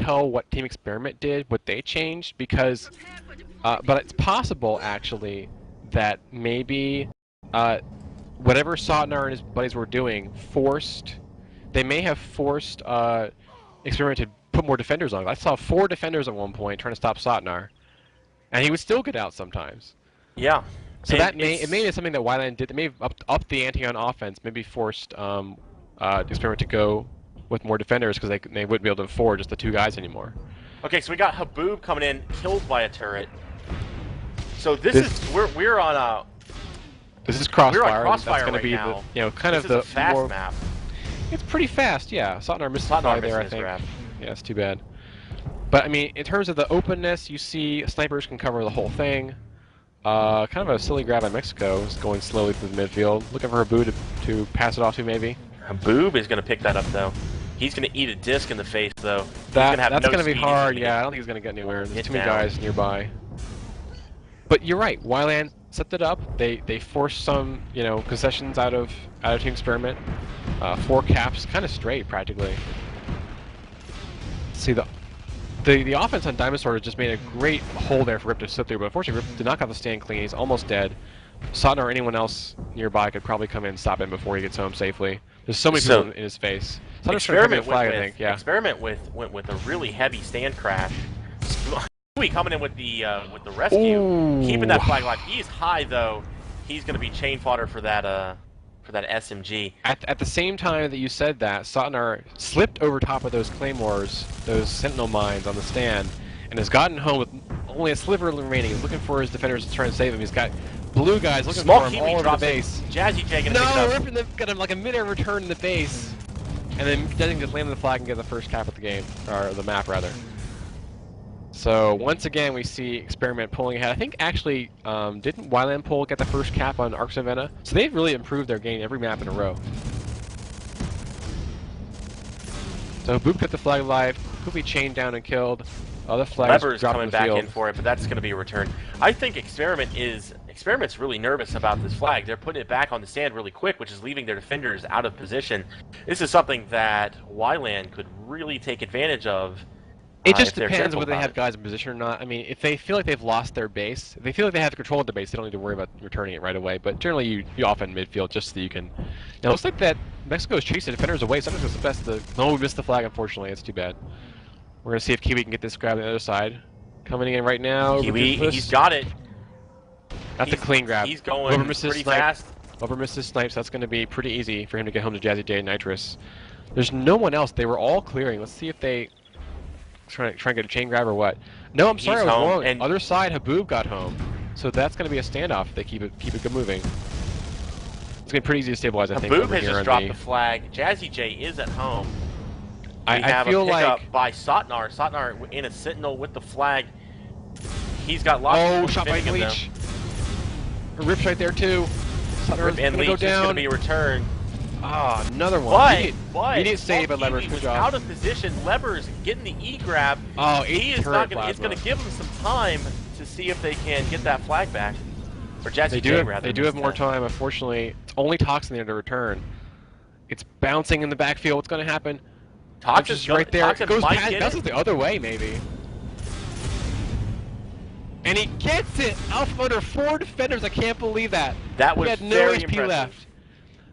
tell what Team Experiment did, what they changed, because, but it's possible actually that maybe whatever Sotnar and his buddies were doing they may have forced Experiment to put more defenders on. I saw 4 defenders at one point trying to stop Sotnar, and he would still get out sometimes. Yeah. So it may be something that Wilan did. They may have upped the ante on offense, maybe forced Experiment to go with more defenders because they wouldn't be able to afford just the 2 guys anymore. Okay, so we got Haboob coming in, killed by a turret. So this is we're on a. This is Crossfire. We're on Crossfire that's gonna right be now. Kind this of the is a fast more, map. It's pretty fast, yeah. Sotnar missed the fly there, I think. Grab. Yeah, it's too bad. But I mean, in terms of the openness, you see snipers can cover the whole thing. Kind of a silly grab by Mexico, is going slowly through the midfield, looking for Haboob to pass it off to maybe. Haboob is going to pick that up though. He's going to eat a disc in the face though. That's going to be hard. Yeah, I don't think he's going to get anywhere. There's too many guys nearby. But you're right. Wilan set it up. They forced some concessions out of Team Experiment. 4 caps, kind of straight practically. See the offense on Diamond Sword just made a great hole there for Rip to sit through, but unfortunately Rip did not have the stand clean. He's almost dead. Sotnar or anyone else nearby could probably come in and stop him before he gets home safely. There's so many people in his face. Experiment went with a really heavy stand crash. Stewie coming in with the rescue, keeping that flag alive. He's high though. He's going to be chain fodder for that SMG. At the same time that you said that, Sotnar slipped over top of those claymores, those sentinel mines on the stand, and has gotten home with only a sliver remaining. He's looking for his defenders to try and save him. He's got blue guys looking for him all over the base. Jazzy J gonna pick it up. Got him like a mid-air return in the base, and then doesn't just land on the flag and get the first cap of the game, or the map rather. So once again, we see Experiment pulling ahead. I think actually, didn't Wilan pull get the first cap on Arc Savannah? So they've really improved their game every map in a row. So Boop got the flag alive, quickly chained down and killed. Other flags Lever's coming back in for it, but that's going to be a return. I think Experiment's really nervous about this flag. They're putting it back on the stand really quick, which is leaving their defenders out of position. This is something that Wilan could really take advantage of. It just depends whether they have guys in position or not. I mean, if they feel like they've lost their base, if they feel like they have control of the base, they don't need to worry about returning it right away. But generally, you often midfield just so that you can. It looks like that Mexico is chasing the defenders away. Sometimes it's the best. No, we missed the flag. Unfortunately, it's too bad. We're gonna see if Kiwi can get this grab on the other side. Coming in right now. Kiwi, he's got it. That's a clean grab. He's going pretty fast. Over misses snipes. That's gonna be pretty easy for him to get home to Jazzy J and Nitrous. There's no one else. They were all clearing. Let's see if they. Trying to get a chain grab or what? No, I'm sorry, I was wrong. And other side, Haboob got home, so that's going to be a standoff if they keep it moving. It's going to be pretty easy to stabilize. I think. Haboob has just dropped the flag. Jazzy J is at home. I feel like a pickup by Sotnar. Sotnar in a sentinel with the flag. He's got lots of shot by Leech. Rip's right there too. Rip and Leech is going to be returned. Ah, another one. But he didn't save it, Levers. Good job. Out of position. Levers getting the E grab. Oh, he is not going. It's going to give him some time to see if they can get that flag back. Or Jazzy J, rather. They do have more time. Unfortunately, it's only Toxin there to return. It's bouncing in the backfield. What's going to happen? Toxin's right there. Toxin Goes past. That's the other way, maybe. And he gets it out from under 4 defenders. I can't believe that. That was he had no very HP impressive. left.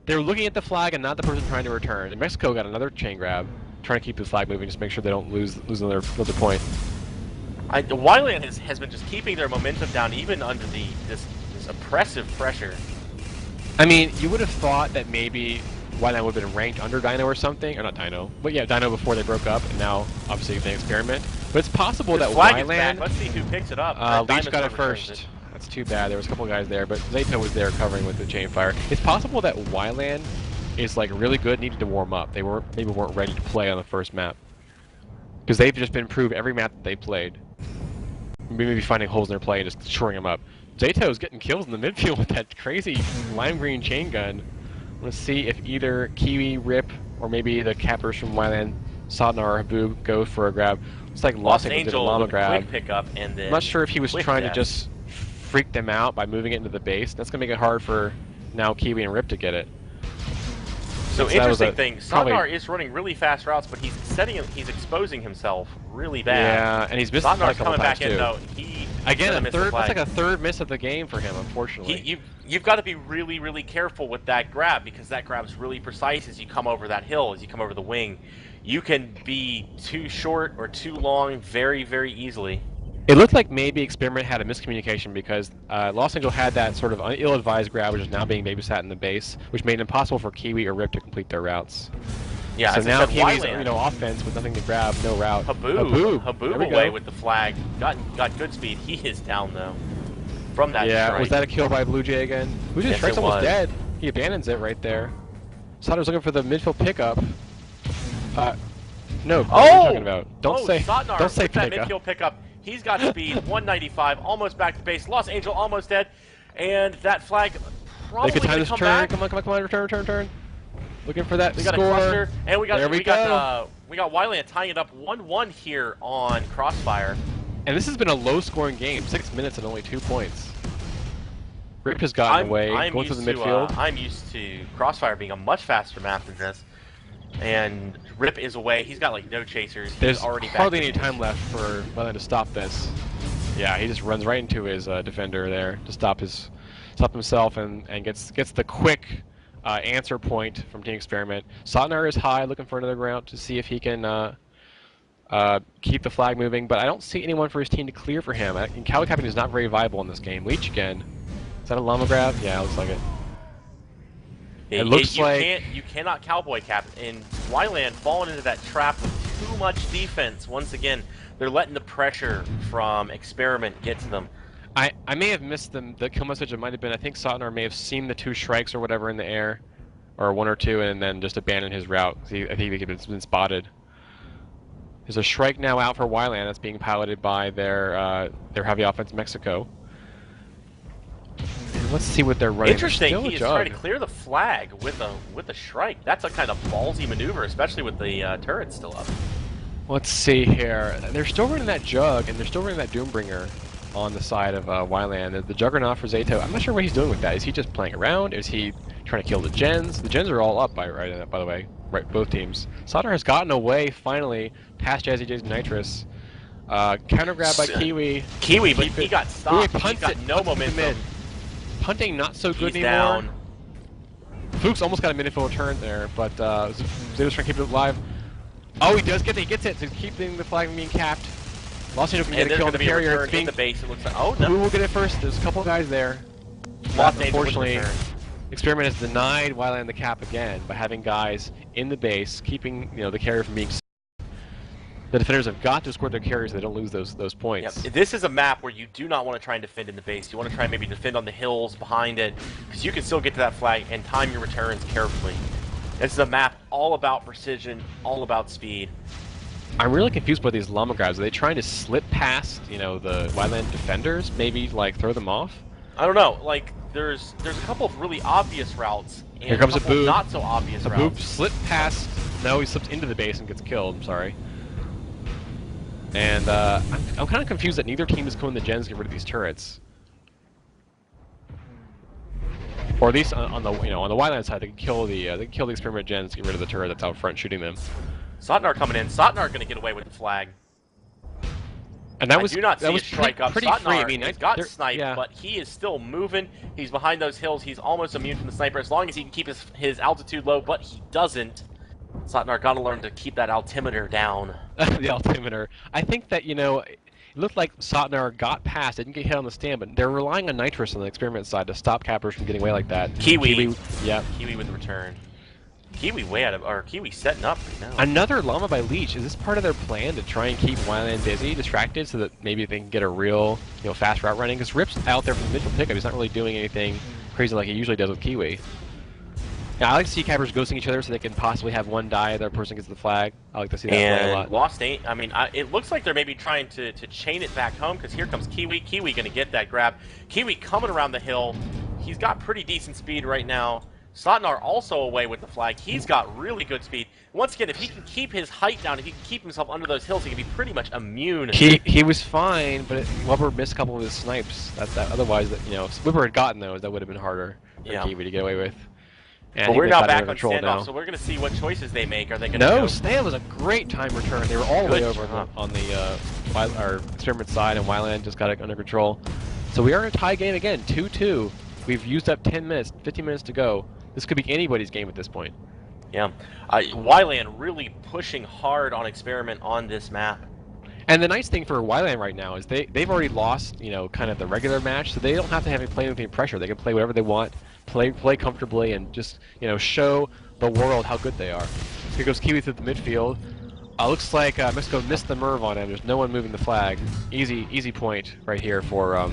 They were looking at the flag and not the person trying to return. And Mexico got another chain grab, trying to keep the flag moving, just make sure they don't lose another point. Wilan has been just keeping their momentum down, even under this oppressive pressure. I mean, you would have thought that maybe Wilan would have been ranked under Dino or something, or not Dino, but yeah, Dino before they broke up, and now obviously they experiment. But it's possible that Wilan. Let's see who picks it up. Leech got it first. That's too bad. There was a couple guys there, but Zayto was there covering with the chain fire. It's possible that Wilan is like really good, needed to warm up. They maybe weren't ready to play on the first map because they've just been improved every map that they played. Maybe finding holes in their play and just shoring them up. Zayto's getting kills in the midfield with that crazy lime green chain gun. Let's see if either Kiwi, Rip, or maybe the cappers from Wilan, Sotnar, or Haboob go for a grab. It's like Lost Angel did a llama grab. Quick pickup and then I'm not sure if he was trying to just freak them out by moving it into the base. That's going to make it hard for now Kiwi and Rip to get it. So that was interesting thing, probably, Sotnar is running really fast routes, but he's exposing himself really bad. Yeah, and he's missed Sotnar's a couple coming times back in too. though. Again, that's like a third miss of the game for him, unfortunately. You've got to be really, really careful with that grab, because that grab's really precise as you come over that hill, as you come over the wing. You can be too short or too long very, very easily. It looked like maybe Experiment had a miscommunication because Los Angeles had that sort of ill-advised grab, which is now being babysat in the base, which made it impossible for Kiwi or Rip to complete their routes. Yeah, so now Kiwi's Wilan, offense with nothing to grab, no route. Haboob away with the flag. Got good speed. He is down though. From that strike. Was that a kill by Blue Jay again? Blue Jay's strike's almost dead. He abandons it right there. Sotner's looking for the midfield pickup. No, what are you talking about? Don't say that pickup. Midfield pickup. He's got speed, 195, almost back to base. Los Angeles almost dead, and that flag probably they could time this come turn. back. Come on, return. Looking for that We score. got a cluster, and we got Wilan tying it up 1-1 here on Crossfire. And this has been a low-scoring game, 6 minutes and only 2 points. Rip has gotten away, going to the midfield. I'm used to Crossfire being a much faster map than this. And Rip is away. He's got like no chasers. There's already hardly any time left for Wilan to stop this. Yeah, he just runs right into his defender there to stop himself and gets the quick answer point from Team Experiment. Sotnar is high, looking for another route to see if he can keep the flag moving, but I don't see anyone for his team to clear for him. And Cowboy Captain is not very viable in this game. Leech again. Is that a llama grab? Yeah, it looks like it. It looks like you cannot Cowboy Cap, and Wilan falling into that trap with too much defense. Once again, they're letting the pressure from Experiment get to them. I may have missed the kill message. It might have been, I think Sotnar may have seen the 2 strikes or whatever in the air, or 1 or 2, and then just abandoned his route. I think he's been spotted. There's a strike now out for Wilan that's being piloted by their heavy offense Mexico. And let's see what they're running. Interesting, he is trying to clear the flag with a strike. That's a kind of ballsy maneuver, especially with the turret still up. Let's see here. They're still running that Jug, and they're still running that Doombringer on the side of Wilan. The Juggernaut for Zato, I'm not sure what he's doing with that. Is he just playing around? Is he trying to kill the gens? The gens are all up by the way. Right, both teams. Sotnar has gotten away finally past Jazzy J's Nitrous. Counter grab by Kiwi. But he got stopped. He's got no momentum. Punting not so good He's anymore. Down. Fuchs almost got a midfield return there, but Zato's trying to keep it alive. Oh, he does get it. He gets it. So he's keeping the flag from being capped. Los Angeles can get a kill on the carrier. In the base. It looks like. Oh no. Who will get it first? There's a couple of guys there. Unfortunately, Experiment has denied Wilan the cap again by having guys in the base, keeping the carrier from being. The defenders have got to escort their carriers so they don't lose those points. Yep. This is a map where you do not want to try and defend in the base. You want to try and maybe defend on the hills behind it, because you can still get to that flag and time your returns carefully. This is a map all about precision, all about speed. I'm really confused by these llama grabs. Are they trying to slip past, the Wilan defenders? Maybe like throw them off? I don't know. Like there's a couple of really obvious routes and here comes a couple Haboob. not so obvious routes. Haboob slipped past. No, he slips into the base and gets killed. I'm sorry. And I'm kind of confused that neither team is going the gens to get rid of these turrets. Or at least on the on the Wilan side, they can kill the Experiment gens to get rid of the turret that's out front shooting them. Sotnar coming in. Sotnar going to get away with the flag. And that was I do not see a strike up. Pretty Sotnar free. I mean, has got sniped, but he is still moving. He's behind those hills. He's almost immune from the sniper as long as he can keep his altitude low, but he doesn't. Sotnar got to learn to keep that altimeter down. The altimeter. I think that, it looked like Sotnar got past, didn't get hit on the stand, but they're relying on Nitrous on the Experiment side to stop cappers from getting away like that. Kiwi. Yeah. Kiwi with the return. Kiwi Kiwi setting up right now. Another llama by Leech. Is this part of their plan to try and keep Wilan busy, distracted, so that maybe they can get a real, fast route running? Because Rip's out there for the midfield pickup. He's not really doing anything crazy like he usually does with Kiwi. Yeah, I like to see cappers ghosting each other so they can possibly have one die, the other person gets the flag. I like to see that play a lot. Lost 8. I mean, it looks like they're maybe trying to chain it back home, because here comes Kiwi. Kiwi going to get that grab. Kiwi coming around the hill. He's got pretty decent speed right now. Sotnar also away with the flag. He's got really good speed. Once again, if he can keep his height down, if he can keep himself under those hills, he can be pretty much immune. He was fine, but Weber missed a couple of his snipes. Otherwise, if Weber had gotten those, that would have been harder for Kiwi to get away with. And But we're now got it back under on control standoff, now. so we're going to see what choices they make. Are they going to No, go? Stan was a great time return. They were all the way Good over job. on the our experiment side, and Wilan just got it under control. So we are in a tie game again, 2-2. We've used up 10 minutes, 15 minutes to go. This could be anybody's game at this point. Yeah. Wilan really pushing hard on experiment on this map. And the nice thing for Wilan right now is they've already lost, kind of the regular match, so they don't have to have any play with any pressure. They can play whatever they want, play comfortably, and just show the world how good they are. So here goes Kiwi through the midfield. Looks like Mexico missed the Merv on him. There's no one moving the flag. Easy point right here for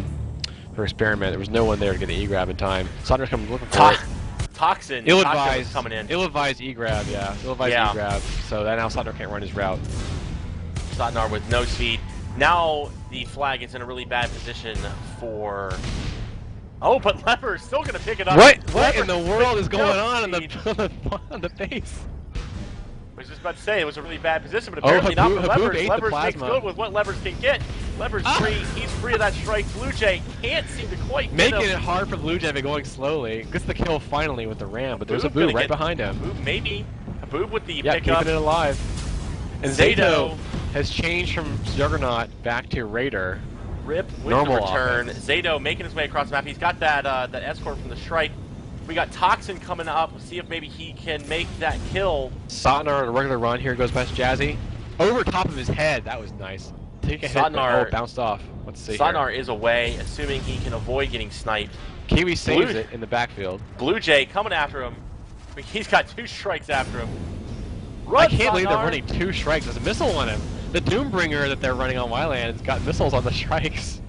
experiment. There was no one there to get the E-grab in time. Saunders coming looking for it. Toxin. Ill-advised coming in. Ill-advised E-grab, yeah. Ill-advised E-grab. So that now Saunders can't run his route. Sotnar with no speed. Now the flag is in a really bad position for... Oh, but Leper's still going to pick it up. What in the world is going on on the base? I was just about to say, it was a really bad position, but apparently not for Levers. Levers makes good with what Levers can get. Levers free. He's free of that strike. Blue Jay can't seem to quite get Making him. it hard for Blue Jay, but going slowly. Gets the kill finally with the ram, but there's a Boob Boob right behind him. Boob maybe. A Boob with the Yeah, pickup. keeping it alive. And Zato has changed from Juggernaut back to Raider. Rip with Normal the return. offense. Zato making his way across the map. He's got that escort from the strike. We got Toxin coming up. We'll see if maybe he can make that kill. Sotnar on a regular run here goes past Jazzy. Over top of his head. That was nice. Take a hit, but bounced off. Let's see Sotnar here. is away, assuming he can avoid getting sniped. Kiwi saves it in the backfield. Blue Jay coming after him. I mean, he's got 2 strikes after him. I can't believe they're running 2 strikes. There's a missile on him. The Doombringer that they're running on Wilan has got missiles on the strikes.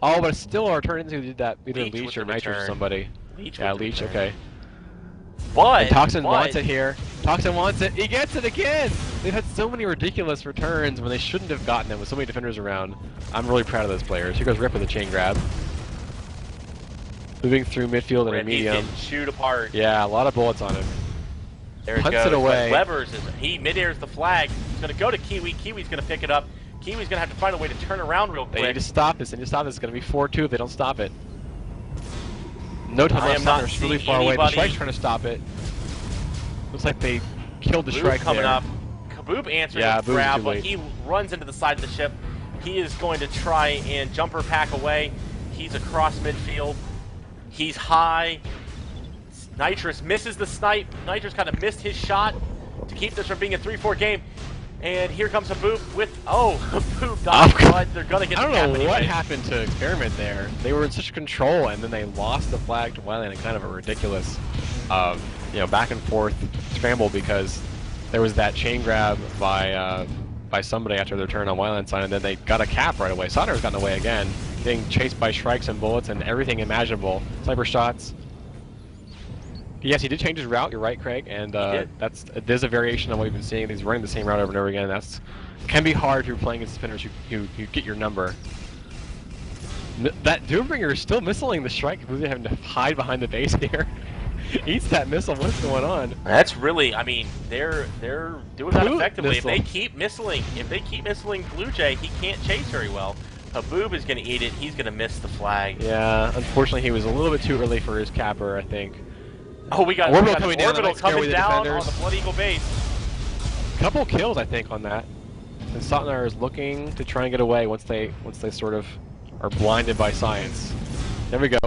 Oh, but still our turn into did that either Leech or Nitrous or somebody. Leech Leech, okay. But and Toxin wants it here. Toxin wants it. He gets it again! They've had so many ridiculous returns when they shouldn't have gotten them with so many defenders around. I'm really proud of those players. Here goes Rip with a chain grab. Moving through midfield and a medium. He's chewed apart. Yeah, a lot of bullets on him. There it Punts goes. it away. Levers mid-airs the flag. He's going to go to Kiwi. Kiwi's going to pick it up. Kiwi's going to have to find a way to turn around real quick. They need to stop this. They need to stop this. It's going to be 4-2 if they don't stop it. No time left. Sotner's really far away. The Strike's trying to stop it. Looks like they killed the Strike coming there. up. Kaboob answering the grab, but he runs into the side of the ship. He is going to try and jumper pack away. He's across midfield. He's high. Nitrous misses the snipe. Nitrous kind of missed his shot to keep this from being a 3-4 game. And here comes a Boop with, a Boop dodge, but they're going to get the cap I don't know what anyway. happened to Experiment there. They were in such control, and then they lost the flag to Wilan in kind of a ridiculous, back and forth scramble because there was that chain grab by somebody after their turn on Wilan's side, and then they got a cap right away. Sonner's gotten away again, getting chased by strikes and bullets and everything imaginable. Sniper shots. Yes, he did change his route. You're right, Craig, and there's a variation on what we've been seeing. He's running the same route over and over again. That's can be hard if you're playing against defenders who get your number. That Doombringer is still missiling the strike. We're having to hide behind the base here. Eats that missile. What's going on? That's really, I mean, they're doing that effectively. Missile. If they keep missiling Blue Jay, he can't chase very well. Haboob is going to eat it. He's going to miss the flag. Yeah, unfortunately, he was a little bit too early for his capper, I think. Oh, we got Orbital coming down, Orbital coming down on defenders. the Blood Eagle base. Couple kills, I think, on that. And Sotnar is looking to try and get away once they sort of are blinded by science. There we go.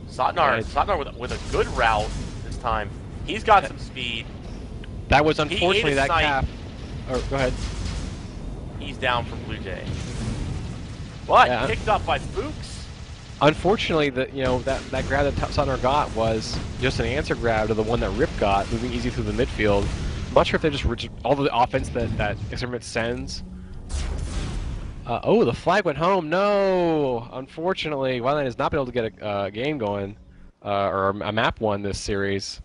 Sotnar with a good route this time. He's got some speed. That was unfortunately that cap. Oh, go ahead. He's down from Blue Jay. But picked up by Spooks. Unfortunately, that grab that Sotnar got was just an answer grab to the one that Rip got, moving easy through the midfield. I'm not sure if they just all the offense that Experiment sends. The flag went home. No, unfortunately, Wilan has not been able to get a game going or a map won this series.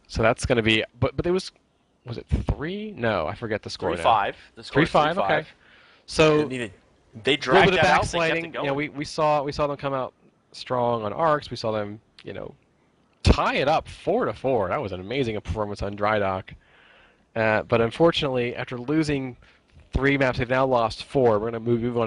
So that's going to be. But it was it 3? No, I forget the score. 3-5. The score 3-5. Okay. So. They dragged that out. Backsliding. We saw them come out strong on arcs. We saw them, tie it up 4-4. That was an amazing performance on Dry Dock. But unfortunately, after losing 3 maps, they've now lost 4. We're going to move on.